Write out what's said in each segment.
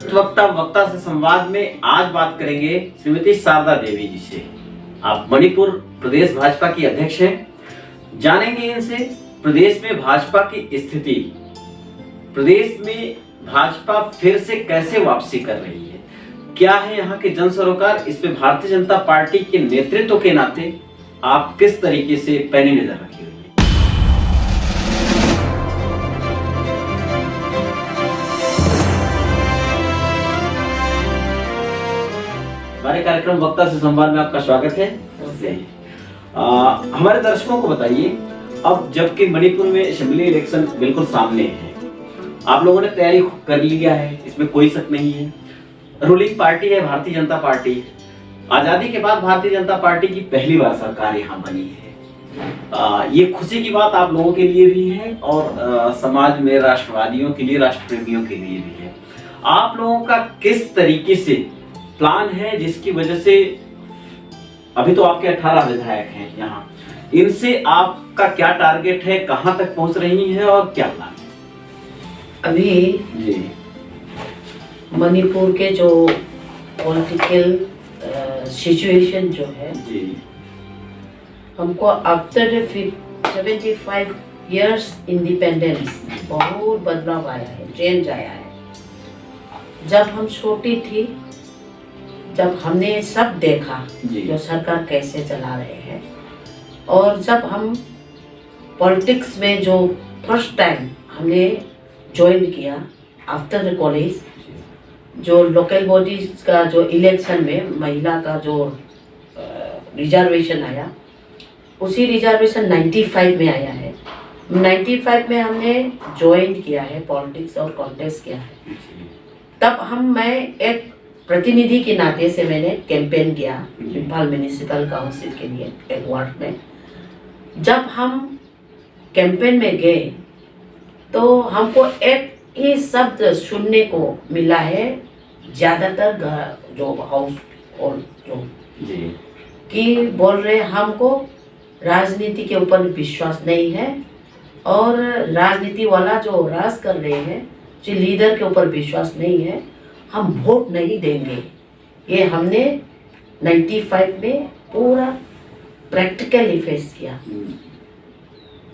वक्ता वक्ता से संवाद में आज बात करेंगे श्रीमती शारदा देवी जी से। आप मणिपुर प्रदेश भाजपा की अध्यक्ष हैं। जानेंगे इनसे प्रदेश में भाजपा की स्थिति, प्रदेश में भाजपा फिर से कैसे वापसी कर रही है, क्या है यहाँ के जन सरोकार, इस पे भारतीय जनता पार्टी के नेतृत्व के नाते आप किस तरीके से पैनी नजर रखी हुई है। हमारे कार्यक्रम वक्ता से संवाद में आपका स्वागत है। हमारे दर्शकों को बताइए, अब जबकि मणिपुर में असेंबली इलेक्शन बिल्कुल सामने है, आप लोगों ने तैयारी कर लिया है, इसमें कोई शक नहीं है। रूलिंग पार्टी है भारतीय जनता पार्टी। आजादी के बाद भारतीय जनता पार्टी की पहली बार सरकार यहाँ बनी है। ये खुशी की बात आप लोगों के लिए भी है और समाज में राष्ट्रवादियों के लिए, राष्ट्रप्रेमियों के लिए भी है। आप लोगों का किस तरीके से प्लान है जिसकी वजह से अभी तो आपके 18 विधायक हैं यहाँ, इनसे आपका क्या टारगेट है, कहां तक पहुंच रही है और क्या प्लान है? अभी जी मणिपुर के जो पॉलिटिकल सिचुएशन जो है जी, हमको आफ्टर 75 इयर्स इंडिपेंडेंस बहुत बदलाव आया है, चेंज आया है। जब हम छोटी थी, जब हमने सब देखा जो सरकार कैसे चला रहे हैं, और जब हम पॉलिटिक्स में जो फर्स्ट टाइम हमने ज्वाइन किया आफ्टर कॉलेज, जो लोकल बॉडीज का जो इलेक्शन में महिला का जो रिजर्वेशन आया, उसी रिजर्वेशन 95 में आया है। 95 में हमने ज्वाइन किया है पॉलिटिक्स और कॉन्टेस्ट किया है। तब मैं एक प्रतिनिधि के नाते से मैंने कैंपेन किया इम्फाल म्यूनिसिपल काउंसिल के लिए एक वार्ड में। जब हम कैंपेन में गए तो हमको एक ही शब्द सुनने को मिला है, ज़्यादातर जो हाउस और जो कि बोल रहे हमको राजनीति के ऊपर विश्वास नहीं है और राजनीति वाला जो राज कर रहे हैं, जो लीडर के ऊपर विश्वास नहीं है, हम वोट नहीं देंगे। ये हमने 95 में पूरा प्रैक्टिकली फेस किया।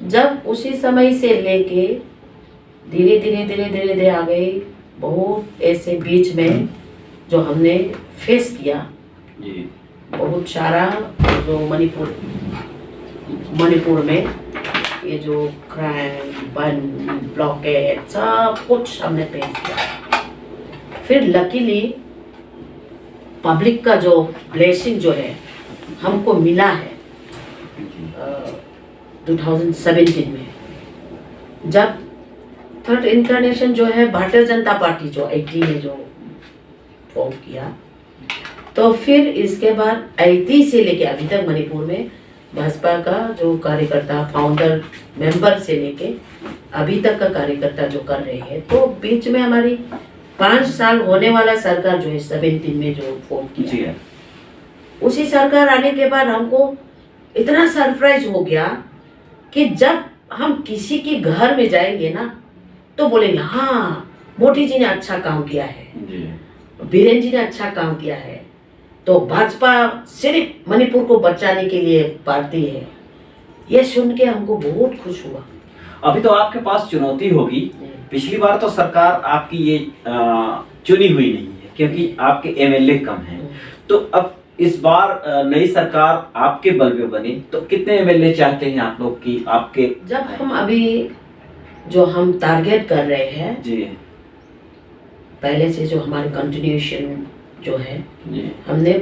जब उसी समय से लेके धीरे धीरे आ गई, बहुत ऐसे बीच में जो हमने फेस किया, बहुत सारा जो मणिपुर में ये जो क्राइम, ब्लॉकेज, सब कुछ हमने फेस किया। फिर लकीली पब्लिक का जो ब्लेसिंग जो है हमको मिला है 2017 में, जब थर्ड इंटरनेशनल जो है भारतीय जनता पार्टी जो 80 में जो फॉर्म किया, तो फिर इसके बाद 80 से लेके अभी तक मणिपुर में भाजपा का जो कार्यकर्ता, फाउंडर मेंबर से लेके अभी तक का कार्यकर्ता जो कर रहे हैं, तो बीच में हमारी 5 साल होने वाला सरकार जो है 17 में जो फॉर्म किया, उसी सरकार आने के बाद हमको इतना सरप्राइज हो गया कि जब हम किसी के घर में जाएंगे ना तो बोलेंगे हाँ मोदी जी ने अच्छा काम किया है, बीरेन जी ने अच्छा काम किया है, तो भाजपा सिर्फ मणिपुर को बचाने के लिए पार्टी है। ये सुन के हमको बहुत खुश हुआ। अभी तो आपके पास चुनौती होगी, पिछली बार तो सरकार आपकी ये चुनी हुई नहीं है क्योंकि आपके एमएलए कम हैं, तो अब इस बार नई सरकार आपके बल पे बनी, तो कितने एमएलए चाहते हैं आप लोग की आपके? जब हम अभी जो हम टारगेट कर रहे हैं जी, पहले से जो हमारे कंटिन्यूएशन जो है, हमने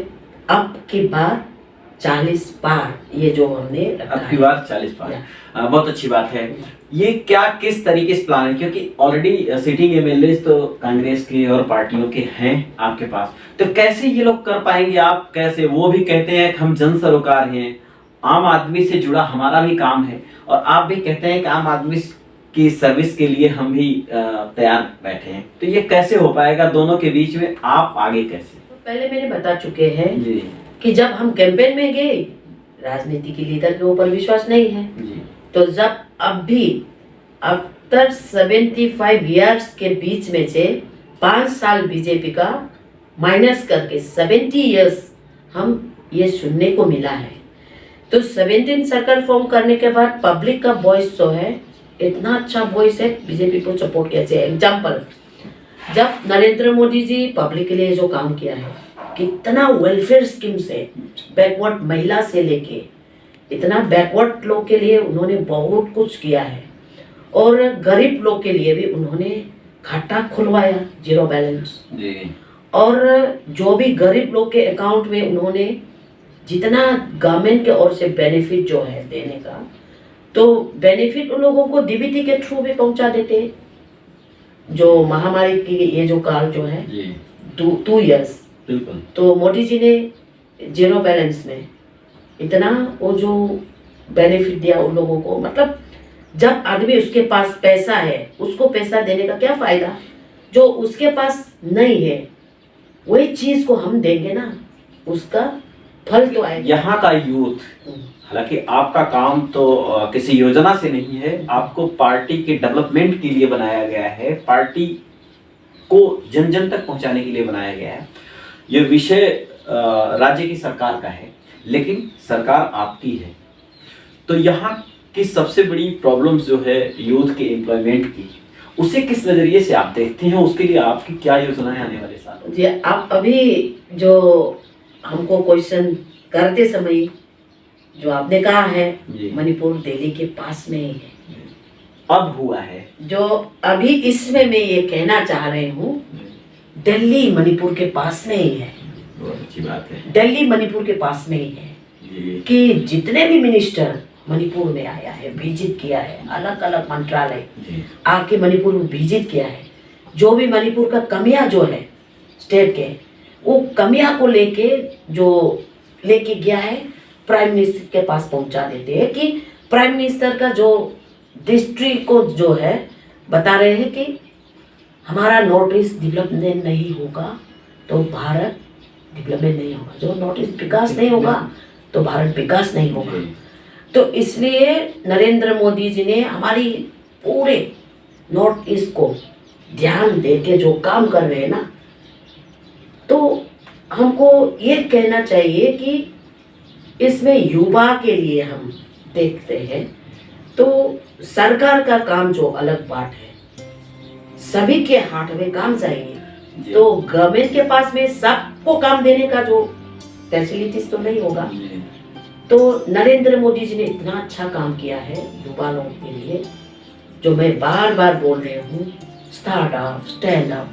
अब की बार 40 पार, ये जो हमने अब की बार 40 पार, बहुत अच्छी बात है। ये क्या किस तरीके से प्लान है, क्योंकि ऑलरेडी सिटिंग एमएलए तो कांग्रेस के और पार्टियों के हैं आपके पास, तो कैसे ये लोग कर पाएंगे? आप कैसे? वो भी कहते हैं कि हम जन सरोकार हैं, आम आदमी से जुड़ा हमारा भी काम है, और आप भी कहते हैं कि आम आदमी की सर्विस के लिए हम भी तैयार बैठे हैं, तो ये कैसे हो पाएगा दोनों के बीच में? आप आगे कैसे? पहले मैंने बता चुके हैं कि जब हम कैंपेन में गए, राजनीति के लीडर के ऊपर विश्वास नहीं है, तो जब अब भी आफ्टर 75 इयर्स के बीच में से 5 साल बीजेपी का माइनस करके 70 इयर्स हम ये सुनने को मिला है। तो 17 सर्कल फॉर्म करने के बाद पब्लिक का वॉइस जो है इतना अच्छा वॉइस है, बीजेपी को सपोर्ट किया जाए। एग्जाम्पल, जब नरेंद्र मोदी जी पब्लिक के लिए जो काम किया है, कितना वेलफेयर स्कीम से बैकवर्ड महिला से लेके इतना बैकवर्ड लोग के लिए उन्होंने बहुत कुछ किया है, और गरीब लोग के लिए भी उन्होंने खाता खुलवाया 0 बैलेंस जी। और जो भी गरीब लोग के अकाउंट में उन्होंने जितना गवर्नमेंट के ओर से बेनिफिट जो है देने का, तो बेनिफिट उन लोगों को डीबीटी के थ्रू भी पहुंचा देते हैं। जो महामारी की ये जो काल जो है 2 इयर्स, बिल्कुल, तो मोदी जी ने 0 बैलेंस में इतना वो जो बेनिफिट दिया उन लोगों को। मतलब जब आदमी उसके पास पैसा है, उसको पैसा देने का क्या फायदा, जो उसके पास नहीं है वही चीज को हम देंगे ना, उसका फल तो आएगा। यहाँ का यूथ, हालांकि आपका काम तो किसी योजना से नहीं है, आपको पार्टी के डेवलपमेंट के लिए बनाया गया है, पार्टी को जन जन तक पहुंचाने के लिए बनाया गया है। ये विषय राज्य की सरकार का है, लेकिन सरकार आपकी है। तो यहाँ की सबसे बड़ी प्रॉब्लम्स जो है यूथ के एम्प्लॉयमेंट की, उसे किस नजरिए से आप देखते हैं, उसके लिए आपकी क्या योजनाएं आने वाले सालों में? जी, आप अभी जो हमको क्वेश्चन करते समय जो आपने कहा है, मणिपुर दिल्ली के पास में ही है। अब हुआ है जो अभी इसमें मैं ये कहना चाह रही हूँ, दिल्ली मणिपुर के पास में ही है। बहुत अच्छी बात है। दिल्ली मणिपुर के पास में ही है कि जितने भी मिनिस्टर मणिपुर में आया है, विजिट किया है, अलग अलग मंत्रालय आके मणिपुर में विजिट किया है, जो भी मणिपुर का कमियां जो है स्टेट के, वो कमियां को लेके गया है, प्राइम मिनिस्टर के पास पहुंचा देते हैं कि प्राइम मिनिस्टर का जो दृष्टि को जो है बता रहे हैं कि हमारा नॉर्थ ईस्ट डेवलपमेंट नहीं होगा तो भारत डेवलपमेंट नहीं होगा, जो नॉर्थ ईस्ट विकास नहीं होगा तो भारत विकास नहीं होगा। तो इसलिए नरेंद्र मोदी जी ने हमारी पूरे नॉर्थ ईस्ट को ध्यान देके जो काम कर रहे हैं ना, तो हमको ये कहना चाहिए कि इसमें युवा के लिए हम देखते हैं तो सरकार का काम जो अलग बात है, सभी के हाथ में काम चाहिए। तो गवर्नमेंट के पास में सबको काम देने का जो फैसिलिटीज तो नहीं होगा। तो नरेंद्र मोदी जी ने इतना अच्छा काम किया है युवा लोगों के लिए, जो मैं बार बार बोल रही हूँ, startup, stand up,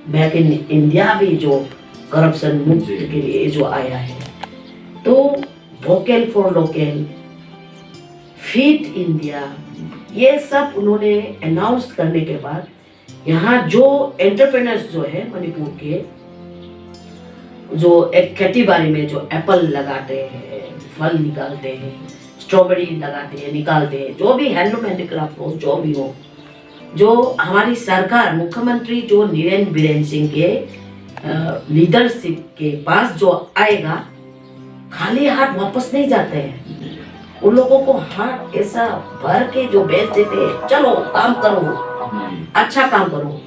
make in India भी जो करप्शन मुक्त के लिए जो आया है, तो vocal for local, fit India, ये सब उन्होंने अनाउंस करने के बाद यहाँ जो एंटरप्रेनर्स जो है मणिपुर के, जो एक खेती बाड़ी में जो एप्पल लगाते हैं, फल निकालते हैं, स्ट्रॉबेरी लगाते हैं, निकालते हैं, जो भी हैंडलूम हैंडीक्राफ्ट हो, जो भी हो, जो हमारी सरकार मुख्यमंत्री जो नीरेन बीरेन सिंह के लीडरशिप के पास जो आएगा, खाली हाथ वापस नहीं जाते हैं। उन लोगों को हाथ ऐसा भर के जो बेच देते हैं, चलो काम करो, अच्छा काम करो,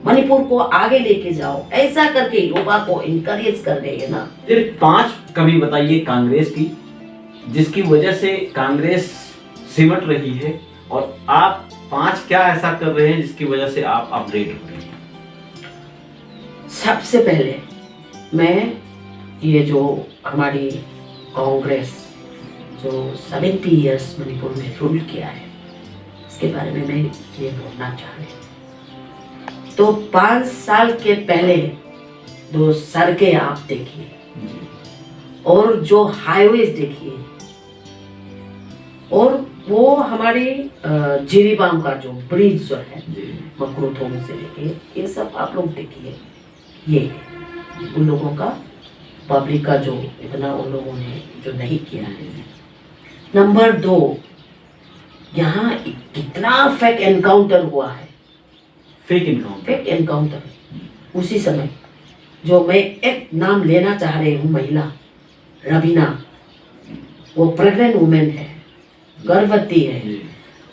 मणिपुर को आगे लेके जाओ, ऐसा करके युवा को इनकरेज कर रहे हैं ना। फिर 5 कमी बताइए कांग्रेस की, जिसकी वजह से कांग्रेस सिमट रही है, और आप 5 क्या ऐसा कर रहे हैं जिसकी वजह से आप अपडेट हो रहे हैं? सबसे पहले मैं ये जो हमारी कांग्रेस जो 70 इयर्स मणिपुर में रूल किया है, इसके बारे में मैं ये बोलना चाह रही हूँ। तो 5 साल के पहले जो सड़कें आप देखिए और जो हाईवेज देखिए, और वो हमारी जिरीबाम का जो ब्रिज जो है मकरूथोंग से लेके, ये सब आप लोग देखिए, ये है उन लोगों का, पब्लिक का जो इतना उन लोगों ने जो नहीं किया है। नंबर 2, यहाँ कितना फेक एनकाउंटर हुआ है, फेक एनकाउंटर उसी समय, जो मैं एक नाम लेना चाह रही हूँ, महिला रवीना, वो प्रेग्नेंट वुमेन है, गर्भवती है,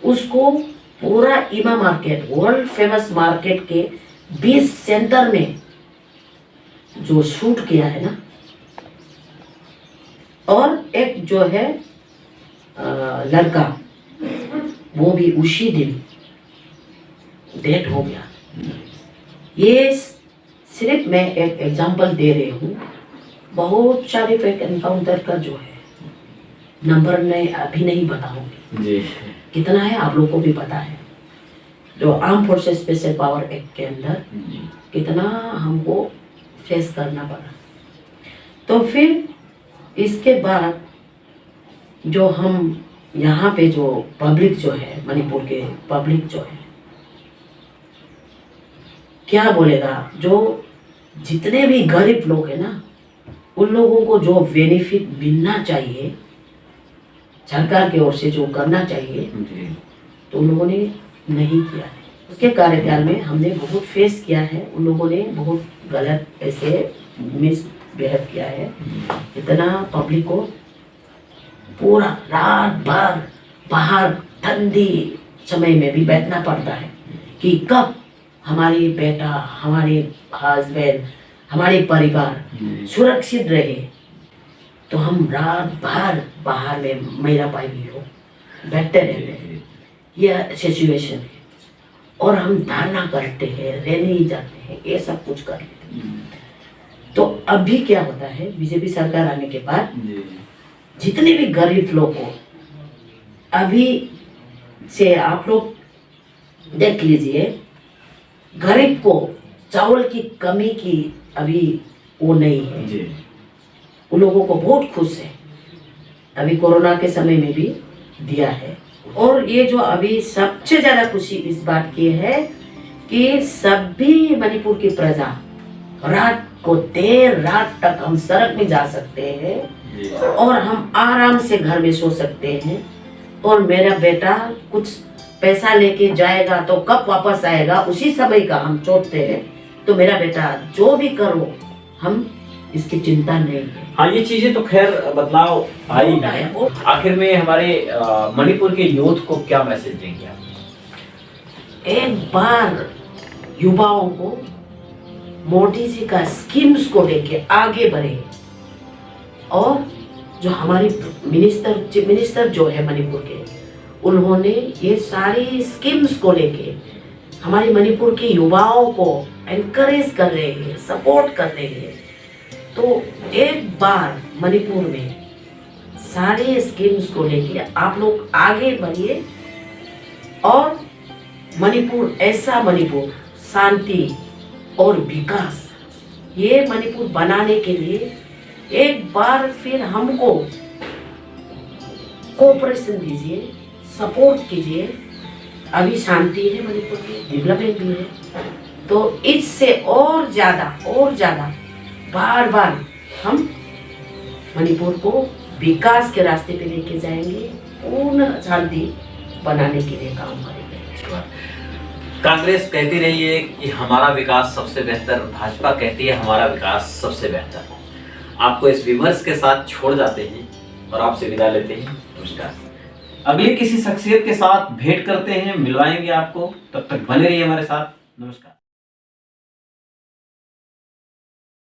उसको पूरा ईमा मार्केट, वर्ल्ड फेमस मार्केट के 20 सेंटर में जो शूट किया है ना, और एक जो है लड़का, वो भी उसी दिन डेथ हो गया। ये सिर्फ मैं एक एग्जांपल दे रही हूँ। बहुत सारे फेक एनकाउंटर का जो है नंबर मैं अभी नहीं बताऊंगी जी। कितना है, आप लोगों को भी पता है। जो arm forces special power act के अंदर कितना हमको फेस करना पड़ा। तो फिर इसके बाद जो हम यहाँ पे जो पब्लिक जो है, मणिपुर के पब्लिक जो है, क्या बोलेगा, जो जितने भी गरीब लोग हैं ना, उन लोगों को जो बेनिफिट मिलना चाहिए सरकार की ओर से, जो करना चाहिए, तो उन लोगों ने नहीं किया है। उसके कार्यकाल में हमने बहुत फेस किया है। उन लोगों ने बहुत गलत ऐसे मिसबिहेव किया है। इतना पब्लिक को पूरा रात भर बाहर ठंडी समय में भी बैठना पड़ता है कि कब हमारी बेटा, हमारे हस्बैंड, हमारे परिवार सुरक्षित रहे। तो हम रात भर बाहर में मेरा भाई भी हो बैठते रहते हैं। यह सिचुएशन है। और हम धरना करते हैं, रैली जाते हैं, ये सब कुछ कर लेते हैं। तो अभी क्या होता है, बीजेपी सरकार आने के बाद जितने भी गरीब लोग को, अभी से आप लोग देख लीजिए, गरीब को चावल की कमी की अभी वो नहीं है। उन लोगों को बहुत खुश है। अभी कोरोना के समय में भी दिया है। और ये जो अभी सबसे ज्यादा खुशी इस बात की है कि सभी मणिपुर की प्रजा रात को देर रात तक हम सड़क में जा सकते हैं और हम आराम से घर में सो सकते हैं। और मेरा बेटा कुछ पैसा लेके जाएगा तो कब वापस आएगा, उसी समय का हम सोचते हैं। तो मेरा बेटा जो भी करो, हम इसकी चिंता नहीं है। हाँ, ये चीजें तो खैर बदलाव आई है। आखिर में हमारे मणिपुर के यूथ को क्या मैसेज देंगे आप? एक बार युवाओं को मोदी जी का स्कीम्स को लेके आगे बढ़े। और जो हमारी चीफ मिनिस्टर जो है मणिपुर के, उन्होंने ये सारी स्कीम्स को लेके हमारे मणिपुर के युवाओं को एनकरेज कर रहे हैं, सपोर्ट कर रहे हैं। तो एक बार मणिपुर में सारे स्कीम्स को लेके आप लोग आगे बढ़िए और मणिपुर ऐसा मणिपुर शांति और विकास, ये मणिपुर बनाने के लिए एक बार फिर हमको कोऑपरेशन दीजिए, सपोर्ट कीजिए। अभी शांति है मणिपुर में, डेवलपमेंट भी है। तो इससे और ज़्यादा बार बार हम मणिपुर को विकास के रास्ते पे लेके जाएंगे, पूर्ण शांति बनाने के लिए काम करेंगे। कांग्रेस कहती रही है कि हमारा विकास सबसे बेहतर, भाजपा कहती है हमारा विकास सबसे बेहतर। आपको इस विमर्श के साथ छोड़ जाते हैं और आपसे विदा लेते हैं। नमस्कार। अगले किसी शख्सियत के साथ भेंट करते हैं, मिलवाएंगे आपको। तब तक बने रहिए हमारे साथ। नमस्कार।